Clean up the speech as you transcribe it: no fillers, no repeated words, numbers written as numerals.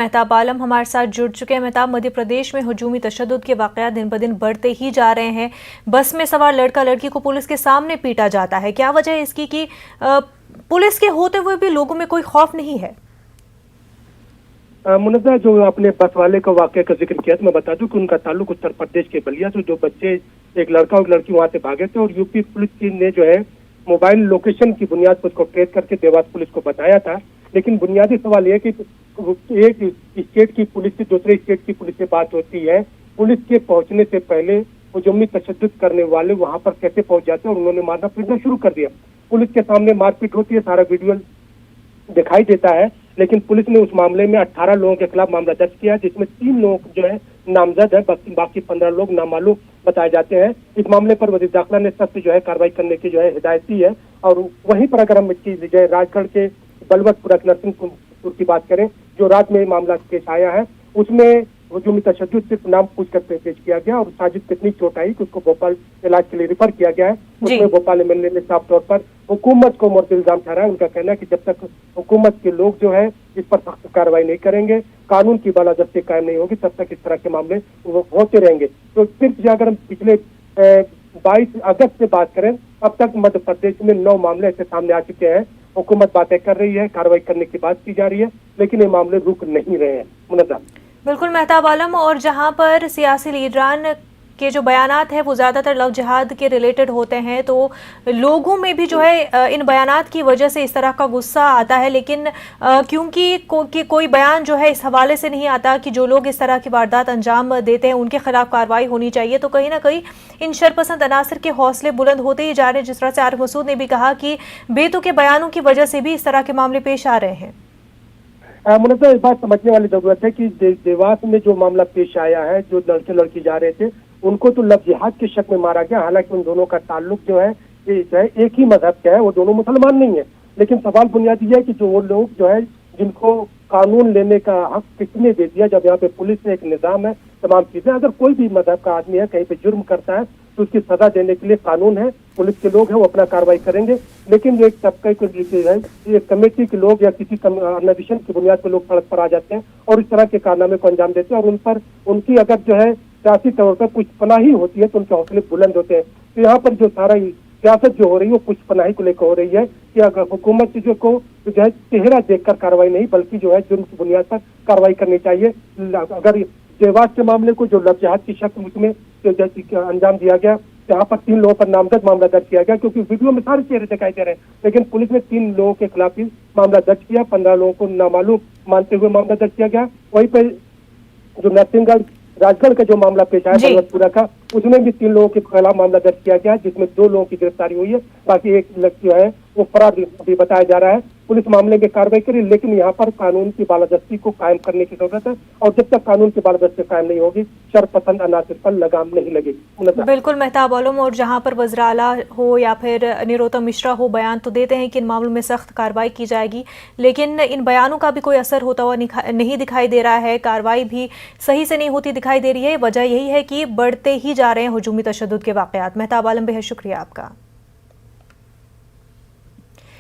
महताब आलम हमारे साथ जुड़ चुके हैं। महताब, मध्य प्रदेश में हुजूमी तशद्दुद के वाक़यात दिन ब दिन बढ़ते ही जा रहे हैं। बस में सवार लड़का लड़की को पुलिस के सामने पीटा जाता है। क्या वजह है इसकी कि पुलिस के होते हुए भी लोगों में कोई खौफ नहीं है? मुनज़्ज़ा, जो आपने बस वाले का वाक़या का जिक्र किया, तो मैं बता दूं कि उनका ताल्लुक उत्तर प्रदेश के बलिया से, जो बच्चे एक लड़का और लड़की वहां से भागे थे और यूपी पुलिस की ने जो है मोबाइल लोकेशन की बुनियाद पर उसको ट्रेस करके देवास पुलिस को बताया था। लेकिन बुनियादी सवाल यह कि एक स्टेट की पुलिस से दूसरे स्टेट की पुलिस से बात होती है, पुलिस के पहुंचने से पहले हुजूमी तशद्दुद करने वाले वहां पर कैसे पहुंच जाते हैं और उन्होंने मारना पीटना शुरू कर दिया। पुलिस के सामने मारपीट होती है, सारा वीडियो दिखाई देता है। लेकिन पुलिस ने उस मामले में 18 लोगों के खिलाफ मामला दर्ज किया, जिसमें 3 लोग जो है नामजद है, बाकी 15 लोग नामालूम बताए जाते हैं। इस मामले पर वज़ीर दाखिला ने सख्त जो है कार्रवाई करने की जो है हिदायत दी है। और वहीं पर अगर हम इसकी जो है राजगढ़ के बलवतपुरा नरसिंहपुर की बात करें, जो रात में मामला पेश आया है, उसमें हुजूमी तशद्दुद सिर्फ नाम पूछकर पेश किया गया और साजिद कितनी चोट आई कि उसको भोपाल इलाज के लिए रिफर किया गया है। उसमें भोपाल एमएलए ने साफ तौर पर हुकूमत को मुर्द इल्जाम ठहराया। उनका कहना है कि जब तक हुकूमत के लोग जो है इस पर सख्त कार्रवाई नहीं करेंगे, कानून की बालादस्ती कायम नहीं होगी, तब तक इस तरह के मामले होते रहेंगे। तो सिर्फ अगर हम पिछले 22 अगस्त से बात करें, अब तक मध्य प्रदेश में 9 मामले ऐसे सामने आ चुके हैं। हुकूमत बातें कर रही है, कार्रवाई करने की बात की जा रही है, लेकिन ये मामले रुक नहीं रहे हैं। मुनज़्ज़ा, बिल्कुल महताब आलम, और जहां पर सियासी लीडरान के जो बयानात हैं वो ज़्यादातर लव जिहाद के रिलेटेड होते हैं, तो लोगों में भी जो है इन बयानात की वजह से इस तरह का गुस्सा आता है। लेकिन क्योंकि कोई बयान जो है इस हवाले से नहीं आता कि जो लोग इस तरह की वारदात अंजाम देते हैं उनके खिलाफ कार्रवाई होनी चाहिए, तो कहीं ना कहीं इन शरपसंद अनासर के हौसले बुलंद होते ही जा रहे हैं। जिस तरह से आरिफ मसूद ने भी कहा कि बेतुके बयानों की वजह से भी इस तरह के मामले पेश आ रहे हैं। मुनज़्ज़ा, इस बात समझने वाली जरूरत है कि देवास में जो मामला पेश आया है, जो लड़के लड़की जा रहे थे, उनको तो लव जिहाद के शक में मारा गया। हालांकि उन दोनों का ताल्लुक जो है एक ही मजहब का है, वो दोनों मुसलमान नहीं है। लेकिन सवाल बुनियादी है कि जो वो लोग जो है जिनको कानून लेने का हक किसने दे दिया, जब यहाँ पे पुलिस है, एक निजाम है, तमाम चीजें। अगर कोई भी मजहब का आदमी है कहीं पे जुर्म करता है तो उसकी सजा देने के लिए कानून है, पुलिस के लोग हैं, वो अपना कार्रवाई करेंगे। लेकिन जो एक तबके के है, एक कमेटी के लोग या किसी ऑर्गेनाइजेशन की बुनियाद पर लोग सड़क पर आ जाते हैं और इस तरह के कारनामे को अंजाम देते हैं, और उन पर उनकी अगर जो है सियासी तौर पर कुछ पनाही होती है तो उनके हौसले बुलंद होते हैं। तो यहाँ पर जो सारा सियासत जो हो रही है वो कुछ पनाही को लेकर हो रही है कि अगर हुकूमत जो है चेहरा देखकर कार्रवाई नहीं, बल्कि जो है जुर्म की बुनियाद पर कार्रवाई करनी चाहिए। अगर देवास के मामले को जो लव जिहाद की शक उसमें अंजाम दिया गया, यहाँ पर 3 लोगों पर नामजद मामला दर्ज किया गया, क्योंकि वीडियो में सारे चेहरे दिखाई दे रहे हैं। लेकिन पुलिस ने 3 लोगों के खिलाफ ही मामला दर्ज किया, 15 लोगों को नामालूम मानते हुए मामला दर्ज किया गया। वहीं पर जो नरसिंहगढ़ राजगढ़ का जो मामला पेश आया बलवतपुरा का, उसमें भी 3 लोगों के खिलाफ मामला दर्ज किया गया, जिसमें 2 लोगों की गिरफ्तारी हुई है, बाकी एक लड़की जो है वो फरार भी बताया जा रहा है। पुलिस मामले में कार्रवाई करी, लेकिन यहाँ पर कानून की बालादस्ती को कायम करने की जरूरत है, और जब तक कानून की बालादस्ती कायम नहीं होगी, शरपसंद अनासर पर लगाम नहीं लगेगी। बिल्कुल महताब आलम, और जहाँ पर वज़ीर आला हो या फिर निरोत्तम मिश्रा हो, बयान तो देते हैं कि इन मामलों में सख्त कार्रवाई की जाएगी, लेकिन इन बयानों का भी कोई असर होता हुआ नहीं दिखाई दे रहा है। कार्रवाई भी सही से नहीं होती दिखाई दे रही है। वजह यही है कि बढ़ते ही जा रहे हैं हुजूमी तशद्दुद के वाक़यात। महताब आलम, बेहद शुक्रिया आपका।